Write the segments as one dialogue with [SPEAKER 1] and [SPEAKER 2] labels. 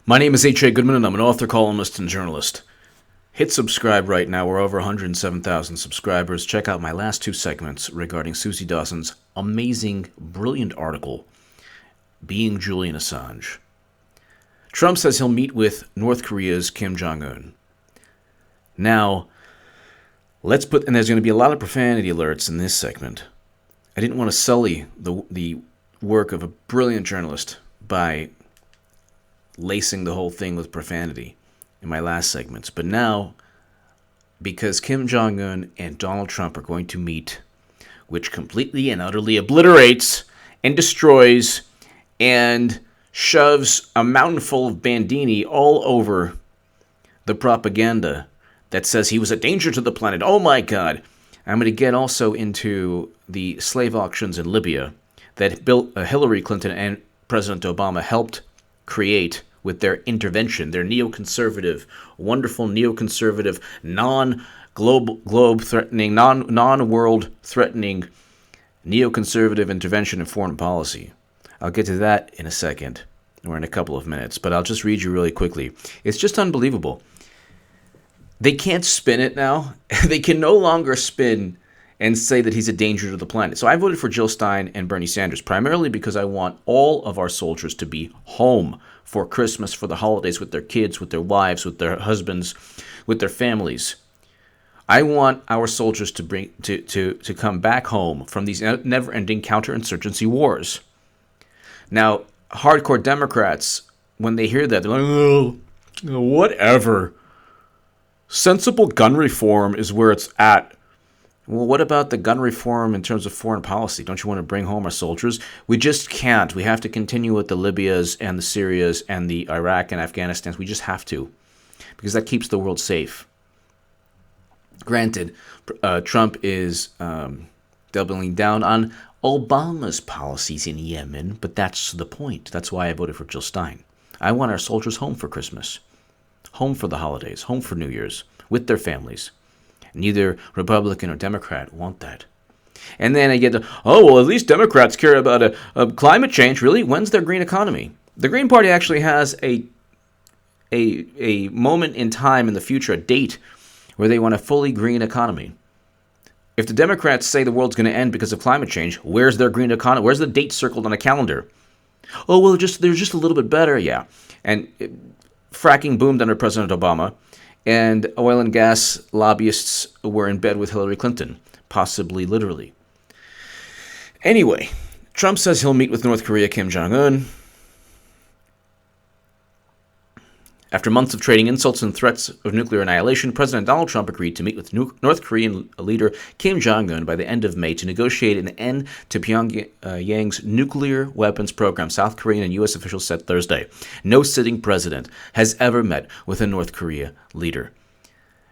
[SPEAKER 1] My name is H.A. Goodman, and I'm an author, columnist, and journalist. Hit subscribe right now. We're over 107,000 subscribers. Check out my last two segments regarding Susie Dawson's amazing, brilliant article, Being Julian Assange. Trump says he'll meet with North Korea's Kim Jong-un. Now, and there's going to be a lot of profanity alerts in this segment. I didn't want to sully the work of a brilliant journalist by lacing the whole thing with profanity in my last segments. But now, because Kim Jong-un and Donald Trump are going to meet, which completely and utterly obliterates and destroys and shoves a mountain full of bandini all over the propaganda that says he was a danger to the planet. Oh my God. I'm going to get also into the slave auctions in Libya that Hillary Clinton and President Obama helped create with their intervention, their neoconservative, wonderful neoconservative, non-globe threatening, non-world threatening neoconservative intervention in foreign policy. I'll get to that in a second, or in a couple of minutes, but I'll just read you really quickly. It's just unbelievable. They can't spin it now. They can no longer spin and say that he's a danger to the planet. So I voted for Jill Stein and Bernie Sanders, primarily because I want all of our soldiers to be home for Christmas, for the holidays, with their kids, with their wives, with their husbands, with their families. I want our soldiers to come back home from these never-ending counterinsurgency wars. Now, hardcore Democrats, when they hear that, they're like, oh, whatever. Sensible gun reform is where it's at. Well, what about the gun reform in terms of foreign policy? Don't you want to bring home our soldiers? We just can't. We have to continue with the Libyas and the Syrias and the Iraq and Afghanistans. We just have to, because that keeps the world safe. Granted, Trump is doubling down on Obama's policies in Yemen, but that's the point. That's why I voted for Jill Stein. I want our soldiers home for Christmas, home for the holidays, home for New Year's, with their families. Neither Republican or Democrat want that. And then I get to, well, at least Democrats care about climate change. Really? When's their green economy? The Green Party actually has a moment in time in the future, a date, where they want a fully green economy. If the Democrats say the world's going to end because of climate change, where's their green economy? Where's the date circled on a calendar? Oh, well, they're just a little bit better, yeah. And fracking boomed under President Obama. And oil and gas lobbyists were in bed with Hillary Clinton, possibly literally. Anyway, Trump says he'll meet with North Korea Kim Jong-un. After months of trading insults and threats of nuclear annihilation, President Donald Trump agreed to meet with North Korean leader Kim Jong-un by the end of May to negotiate an end to Pyongyang's nuclear weapons program, South Korean and U.S. officials said Thursday. No sitting president has ever met with a North Korea leader.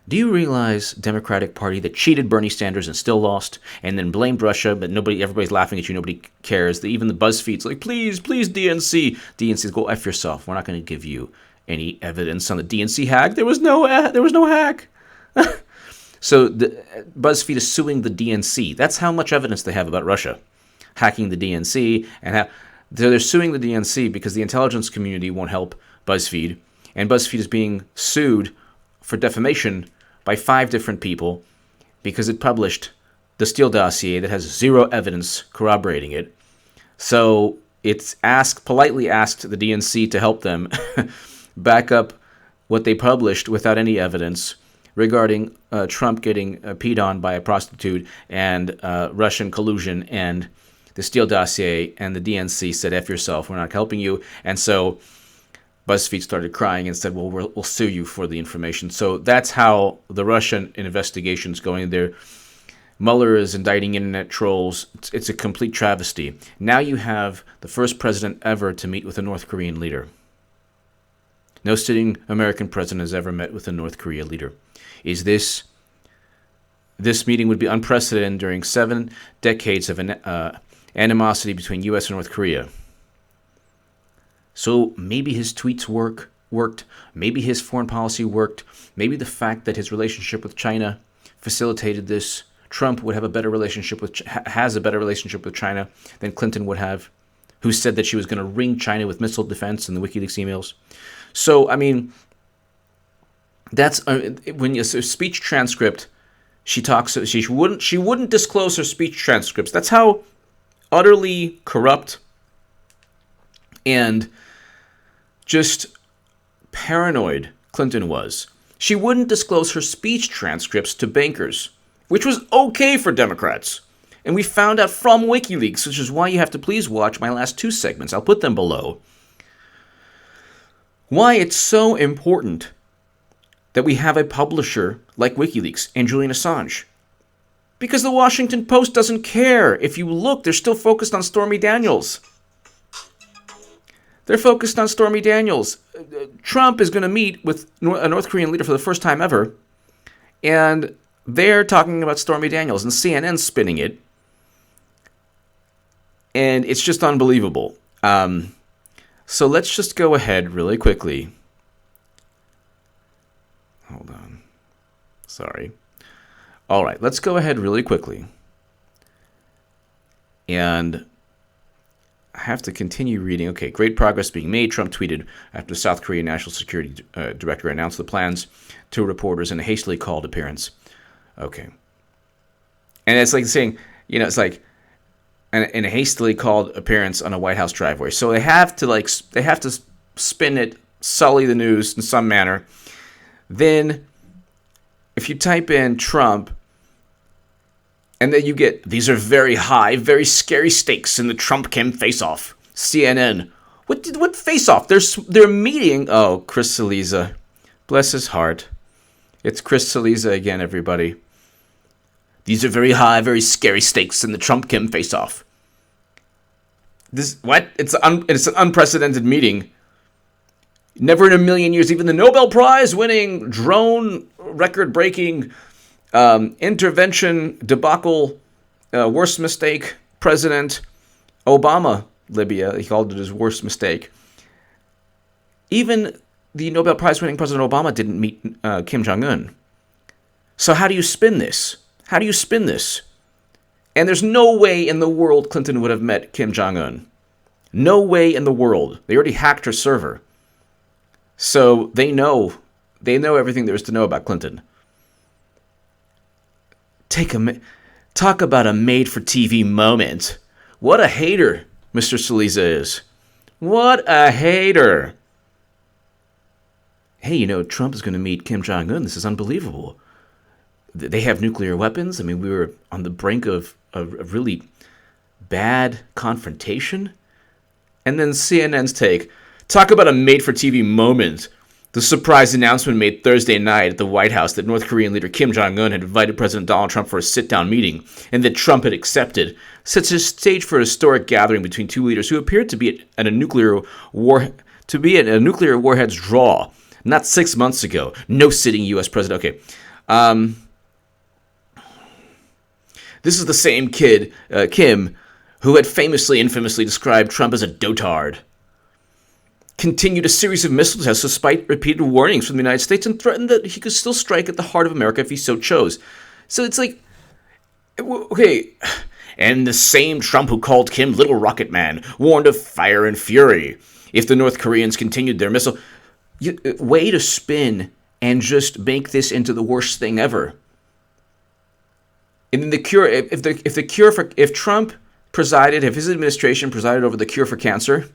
[SPEAKER 1] Do you realize, Democratic Party, that cheated Bernie Sanders and still lost, and then blamed Russia, but everybody's laughing at you, nobody cares. Even the BuzzFeed's like, please, D.N.C. D.N.C's, go F yourself. We're not going to give you any evidence on the D.N.C. hack. There was no hack. So BuzzFeed is suing the D.N.C. That's how much evidence they have about Russia hacking the D.N.C. and they're suing the D.N.C. because the intelligence community won't help BuzzFeed, and BuzzFeed is being sued for defamation by 5 different people because it published the Steele dossier that has zero evidence corroborating it. So it's politely asked the D.N.C. to help them back up what they published without any evidence regarding Trump getting peed on by a prostitute and Russian collusion and the Steele dossier, and the D.N.C. said, F yourself, we're not helping you. And so BuzzFeed started crying and said, well, we'll sue you for the information. So that's how the Russian investigation is going there. Mueller is indicting internet trolls. It's a complete travesty. Now you have the first president ever to meet with a North Korean leader. No sitting American president has ever met with a North Korea leader. This meeting would be unprecedented during 7 decades of animosity between U.S. and North Korea. So maybe his tweets worked. Maybe his foreign policy worked. Maybe the fact that his relationship with China facilitated this. Trump would have has a better relationship with China than Clinton would have. who said that she was going to ring China with missile defense in the WikiLeaks emails. So, I mean, that's when you speech transcript. She talks. She wouldn't disclose her speech transcripts. That's how utterly corrupt and just paranoid Clinton was. She wouldn't disclose her speech transcripts to bankers, which was okay for Democrats. And we found out from WikiLeaks, which is why you have to please watch my last 2 segments. I'll put them below. Why it's so important that we have a publisher like WikiLeaks and Julian Assange. Because the Washington Post doesn't care. If you look, they're still focused on Stormy Daniels. They're focused on Stormy Daniels. Trump is going to meet with a North Korean leader for the first time ever. And they're talking about Stormy Daniels. And CNN's spinning it. And it's just unbelievable. So let's just go ahead really quickly. Hold on. Sorry. All right, let's go ahead really quickly. And I have to continue reading. Okay, great progress being made, Trump tweeted after the South Korean National Security Director announced the plans to reporters in a hastily called appearance. Okay. And it's like saying, it's like in a hastily called appearance on a White House driveway. So they have to spin it, sully the news in some manner. Then if you type in Trump, and then you get, these are very high, very scary stakes in the Trump-Kim face-off. CNN. What face-off? They're meeting. Oh, Chris Cillizza. Bless his heart. It's Chris Cillizza again, everybody. These are very high, very scary stakes in the Trump-Kim face-off. What? It's an unprecedented meeting. Never in a million years, even the Nobel Prize-winning, drone record-breaking intervention debacle, worst mistake, President Obama, Libya, he called it his worst mistake. Even the Nobel Prize-winning President Obama didn't meet Kim Jong-un. So how do you spin this? How do you spin this? And there's no way in the world Clinton would have met Kim Jong-un. No way in the world. They already hacked her server. So they know everything there is to know about Clinton. Talk about a made-for-TV moment. What a hater Mr. Cillizza is. What a hater. Hey, Trump is going to meet Kim Jong-un. This is unbelievable. They have nuclear weapons. I mean, we were on the brink of a really bad confrontation. And then CNN's take. Talk about a made-for-TV moment. The surprise announcement made Thursday night at the White House that North Korean leader Kim Jong-un had invited President Donald Trump for a sit-down meeting, and that Trump had accepted, sets a stage for a historic gathering between two leaders who appeared to be at a nuclear warhead's draw, not 6 months ago. No sitting U.S. president. Okay. This is the same kid, Kim, who had infamously described Trump as a dotard. Continued a series of missile tests despite repeated warnings from the United States and threatened that he could still strike at the heart of America if he so chose. So it's like, okay, and the same Trump who called Kim Little Rocket Man warned of fire and fury if the North Koreans continued their missile. Way to spin and just make this into the worst thing ever. And then the cure, if Trump presided, if his administration presided over the cure for cancer,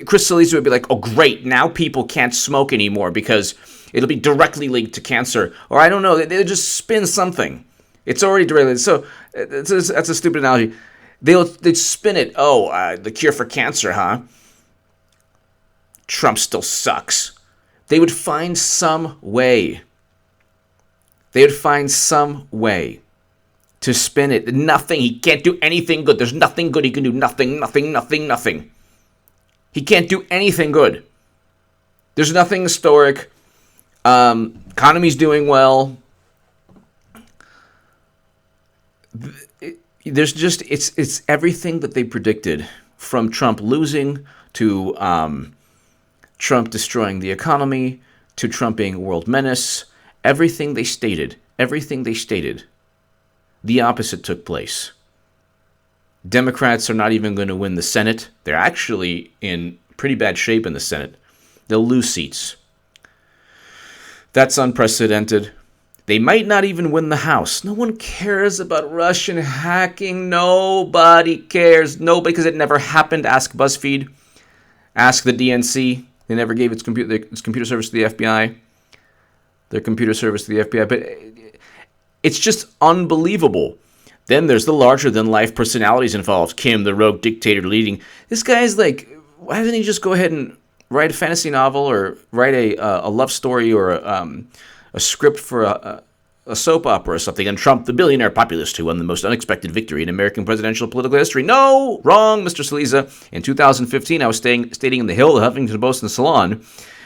[SPEAKER 1] Chris Cillizza would be like, oh, great, now people can't smoke anymore because it'll be directly linked to cancer. Or I don't know, they'll just spin something. It's already directly. So that's a stupid analogy. They'd spin it, the cure for cancer, huh? Trump still sucks. They would find some way. To spin it. Nothing. He can't do anything good. There's nothing good he can do. Nothing. He can't do anything good. There's nothing historic. Economy's doing well. There's just, it's everything that they predicted. From Trump losing to Trump destroying the economy to Trump being a world menace. Everything they stated, the opposite took place. Democrats are not even going to win the Senate. They're actually in pretty bad shape in the Senate. They'll lose seats. That's unprecedented. They might not even win the House. No one cares about Russian hacking. Nobody cares. Nobody, because it never happened. Ask BuzzFeed. Ask the D.N.C. They never gave its computer service to the FBI. Their computer service to the FBI. But it's just unbelievable. Then there's the larger-than-life personalities involved. Kim, the rogue dictator leading. This guy's like, why doesn't he just go ahead and write a fantasy novel or write a love story or a script for a soap opera or something, and Trump, the billionaire populist who won the most unexpected victory in American presidential political history? No! Wrong, Mr. Saliza. In 2015, I was stating in the Hill, the Huffington Post, and Salon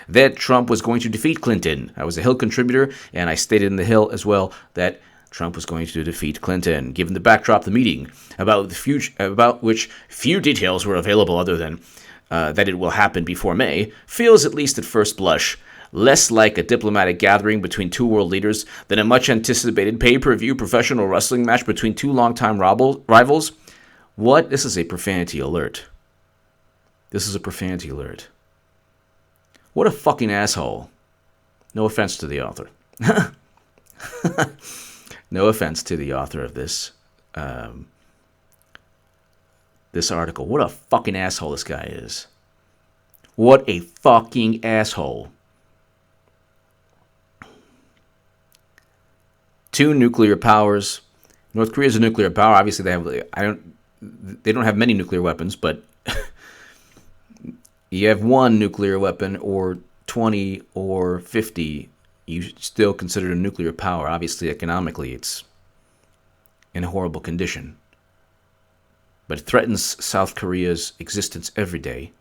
[SPEAKER 1] that Trump was going to defeat Clinton. I was a Hill contributor, and I stated in the Hill as well that Trump was going to defeat Clinton. Given the backdrop of the meeting, about which few details were available other than that it will happen before May, feels, at least at first blush, less like a diplomatic gathering between two world leaders than a much-anticipated pay-per-view professional wrestling match between two longtime rivals. What? This is a profanity alert. This is a profanity alert. What a fucking asshole. No offense to the author. No offense to the author of this this article. What a fucking asshole this guy is. What a fucking asshole. Two nuclear powers. North Korea is a nuclear power. Obviously, they don't have many nuclear weapons, but you have one nuclear weapon or 20 or 50, you still consider it a nuclear power. Obviously, economically, it's in a horrible condition. But it threatens South Korea's existence every day.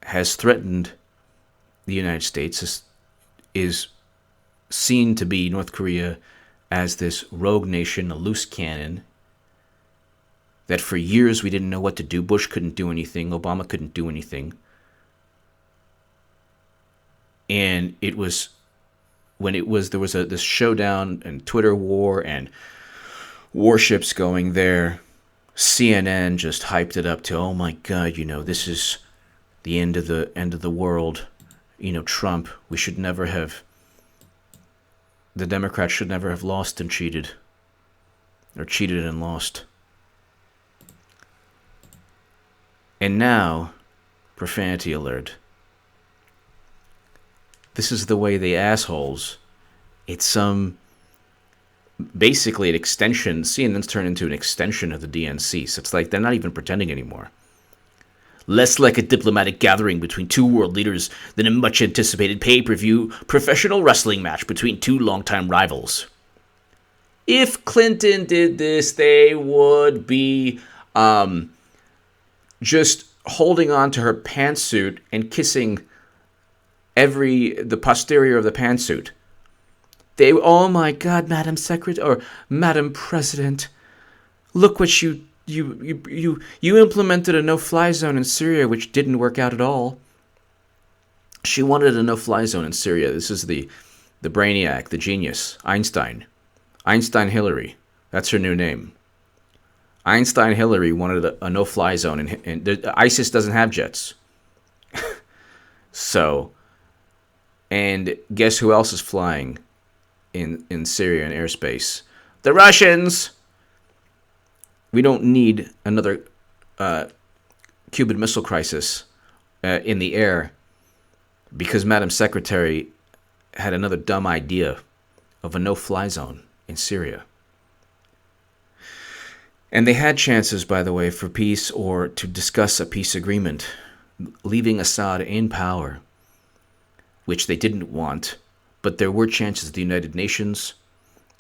[SPEAKER 1] Has threatened the United States. Is seen to be North Korea as this rogue nation, a loose cannon, that for years we didn't know what to do. Bush couldn't do anything. Obama couldn't do anything. And it was when there was this showdown and Twitter war and warships going there. CNN just hyped it up to, oh my God, this is the end of the world. Trump, the Democrats should never have lost and cheated. Or cheated and lost. And now, profanity alert. This is the way the assholes, it's basically an extension. CNN's turned into an extension of the D.N.C. So it's like they're not even pretending anymore. Less like a diplomatic gathering between two world leaders than a much-anticipated pay-per-view professional wrestling match between two longtime rivals. If Clinton did this, they would be just holding on to her pantsuit and kissing the posterior of the pantsuit. Oh my God, Madam Secretary or Madam President, look what you implemented a no-fly zone in Syria, which didn't work out at all. She wanted a no-fly zone in Syria. This is the brainiac, the genius, Einstein Hillary. That's her new name. Einstein Hillary wanted a no-fly zone, and ISIS doesn't have jets. So, and guess who else is flying in Syria in airspace? The Russians! We don't need another Cuban Missile Crisis in the air because Madam Secretary had another dumb idea of a no-fly zone in Syria. And they had chances, by the way, for peace or to discuss a peace agreement, leaving Assad in power, which they didn't want. But there were chances. The United Nations,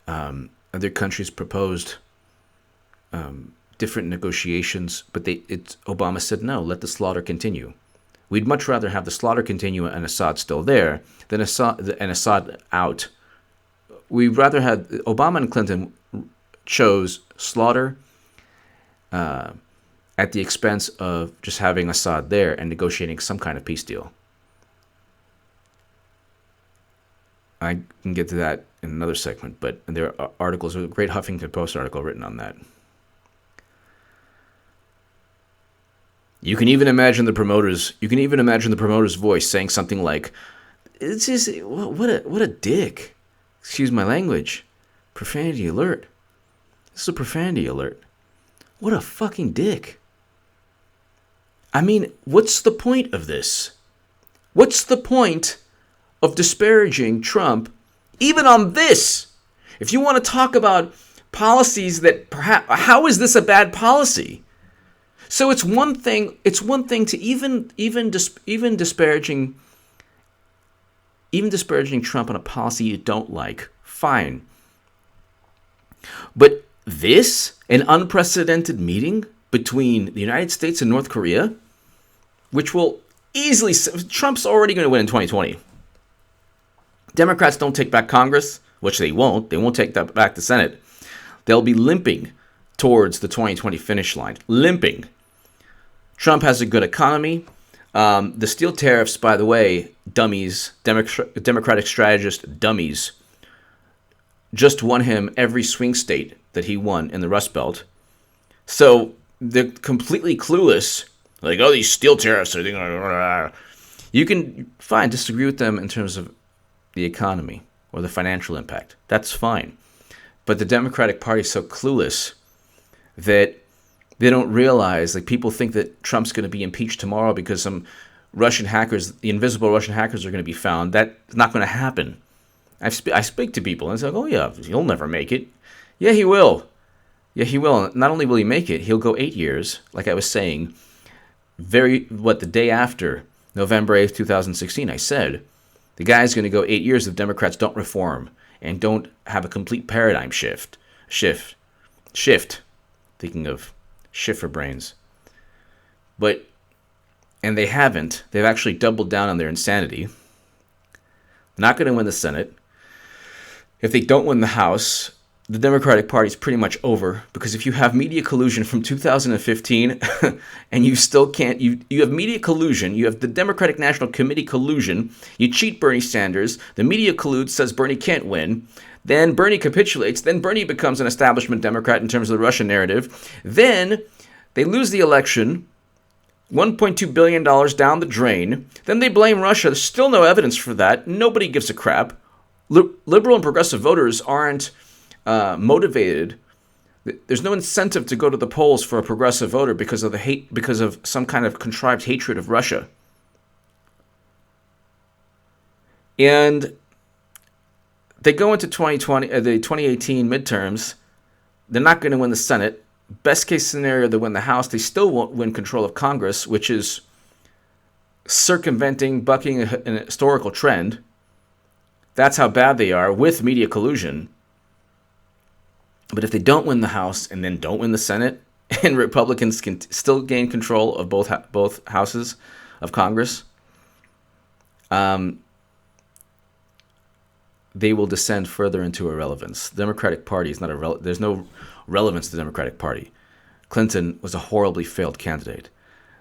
[SPEAKER 1] other countries proposed different negotiations, but Obama said, no, let the slaughter continue. We'd much rather have the slaughter continue and Assad still there than Assad out. We'd rather have Obama and Clinton chose slaughter at the expense of just having Assad there and negotiating some kind of peace deal. I can get to that in another segment, but there are articles, a great Huffington Post article written on that. You can even imagine the promoters. You can even imagine the promoter's voice saying something like, "It's just what a dick." Excuse my language. Profanity alert. This is a profanity alert. What a fucking dick. I mean, what's the point of this? What's the point of disparaging Trump even on this? If you want to talk about policies that perhaps, how is this a bad policy? So it's one thing to even disparaging Trump on a policy you don't like. Fine. But this, an unprecedented meeting between the United States and North Korea, which will easily, Trump's already going to win in 2020. Democrats don't take back Congress, which they won't. They won't take back the Senate. They'll be limping towards the 2020 finish line. Limping. Trump has a good economy. The steel tariffs, by the way, dummies, Democratic strategist dummies, just won him every swing state that he won in the Rust Belt. So they're completely clueless. Like, oh, these steel tariffs are... You can, fine, disagree with them in terms of the economy or the financial impact. That's fine. But the Democratic Party is so clueless that they don't realize, like, people think that Trump's going to be impeached tomorrow because some Russian hackers, the invisible Russian hackers, are going to be found. That's not going to happen. I speak to people and it's like, oh yeah, he'll never make it. Yeah, he will. Yeah, he will. Not only will he make it, he'll go 8 years, like I was saying, the day after November 8th, 2016, I said, the guy's going to go 8 years if Democrats don't reform and don't have a complete paradigm shift. Thinking of shift for brains. And they haven't. They've actually doubled down on their insanity. Not going to win the Senate. If they don't win the House, the Democratic Party is pretty much over, because if you have media collusion from 2015 and you still can't, you have media collusion, you have the Democratic National Committee collusion, you cheat Bernie Sanders, the media colludes, says Bernie can't win, then Bernie capitulates, then Bernie becomes an establishment Democrat in terms of the Russian narrative, then they lose the election, $1.2 billion down the drain, then they blame Russia. There's still no evidence for that. Nobody gives a crap. Liberal and progressive voters aren't motivated. There's no incentive to go to the polls for a progressive voter because of some kind of contrived hatred of Russia. And they go into 2020, the 2018 midterms. They're not going to win the Senate. Best case scenario, they win the House. They still won't win control of Congress, which is bucking an historical trend. That's how bad they are with media collusion. But if they don't win the House and then don't win the Senate, and Republicans can still gain control of both houses of Congress, they will descend further into irrelevance. The Democratic Party is not there's no relevance to the Democratic Party. Clinton was a horribly failed candidate.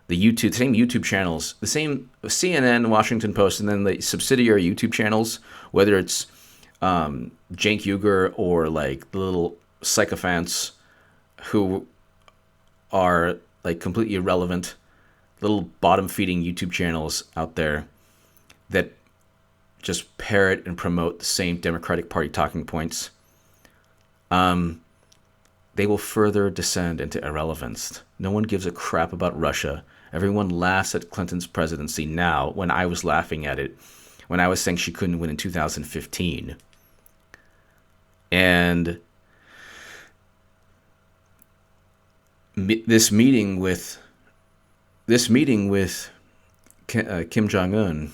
[SPEAKER 1] The same YouTube channels, the same CNN, Washington Post, and then the subsidiary YouTube channels, whether it's Cenk Uygur or like the little sycophants who are like completely irrelevant, little bottom-feeding YouTube channels out there that just parrot and promote the same Democratic Party talking points, they will further descend into irrelevance. No one gives a crap about Russia. Everyone laughs at Clinton's presidency now, when I was laughing at it, when I was saying she couldn't win in 2015. And this meeting with Kim Jong-un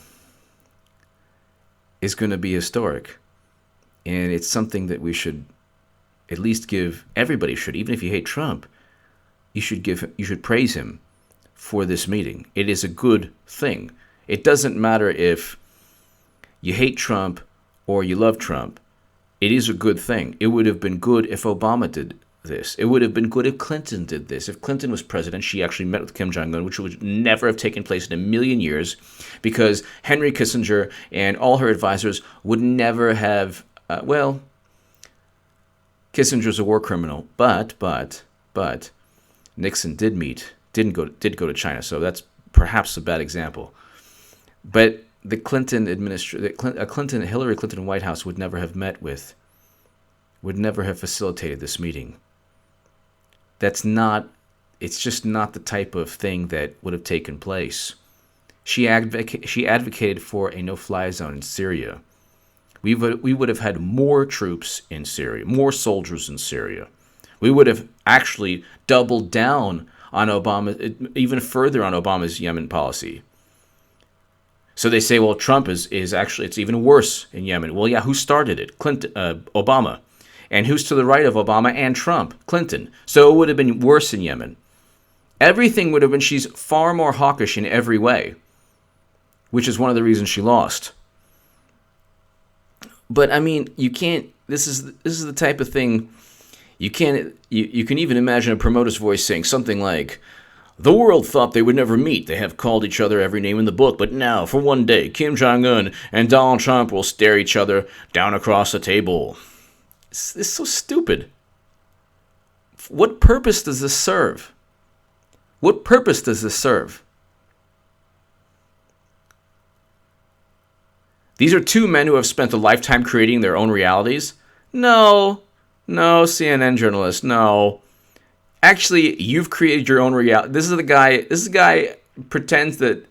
[SPEAKER 1] is going to be historic. And it's something that we should at least give, everybody should, even if you hate Trump, you should praise him for this meeting. It is a good thing. It doesn't matter if you hate Trump or you love Trump. It is a good thing. It would have been good if Obama did this. It would have been good if Clinton did this. If Clinton was president, she actually met with Kim Jong-un, which would never have taken place in a million years, because Henry Kissinger and all her advisors would never have, Kissinger's a war criminal, but Nixon did meet did go to China, so that's perhaps a bad example. But the Hillary Clinton White House would never have facilitated this meeting. It's just not the type of thing that would have taken place. She advocated for a no-fly zone in Syria. We would have had more troops in Syria, more soldiers in Syria. We would have actually doubled down on even further on Obama's Yemen policy. So they say, well, Trump is actually, it's even worse in Yemen. Well, yeah, who started it? Obama. And who's to the right of Obama and Trump? Clinton. So it would have been worse in Yemen. Everything would have been, she's far more hawkish in every way, which is one of the reasons she lost. But I mean, you can't, this is the type of thing, you can even imagine a promoter's voice saying something like, the world thought they would never meet. They have called each other every name in the book, but now, for one day, Kim Jong-un and Donald Trump will stare each other down across the table. It's so stupid. What purpose does this serve? What purpose does this serve? These are two men who have spent a lifetime creating their own realities? No, CNN journalist, no. Actually, you've created your own reality. This guy pretends that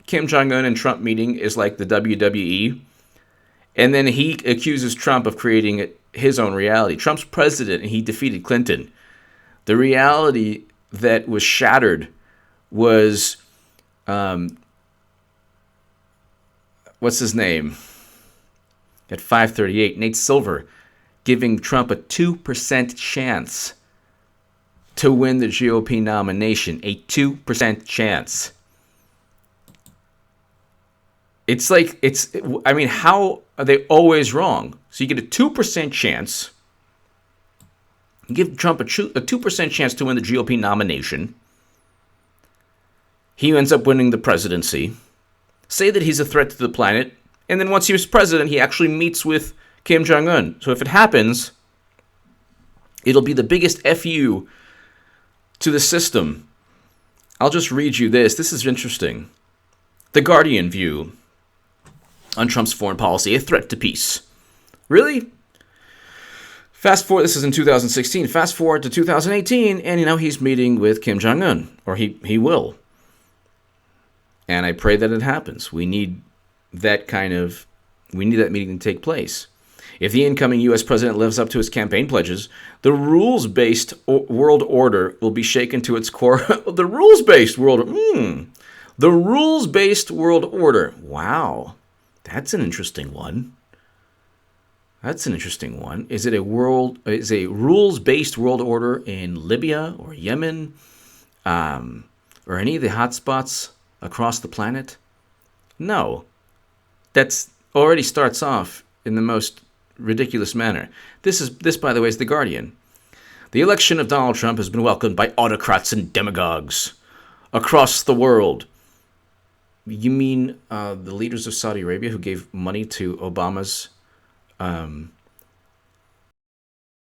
[SPEAKER 1] Kim Jong-un and Trump meeting is like the WWE. And then he accuses Trump of creating his own reality. Trump's president, and he defeated Clinton. The reality that was shattered was, what's his name? At 538, Nate Silver giving Trump a 2% chance to win the GOP nomination. A 2% chance. It's like, I mean, how are they always wrong? So you get a 2% chance, give Trump a 2% chance to win the GOP nomination. He ends up winning the presidency. Say that he's a threat to the planet, and then once he was president, he actually meets with Kim Jong-un. So if it happens, it'll be the biggest FU to the system. I'll just read you this. This is interesting. The Guardian view on Trump's foreign policy, a threat to peace. Really? Fast forward, this is in 2016. Fast forward to 2018, and he's meeting with Kim Jong-un, or he will. And I pray that it happens. We need that meeting to take place. If the incoming U.S. president lives up to his campaign pledges, the rules-based world order will be shaken to its core. The rules-based world order. Wow. That's an interesting one. Is it a rules-based world order in Libya or Yemen, or any of the hotspots across the planet? No. That's already starts off in the most ridiculous manner. This, by the way, is The Guardian. The election of Donald Trump has been welcomed by autocrats and demagogues across the world. You mean the leaders of Saudi Arabia who gave money to Obama's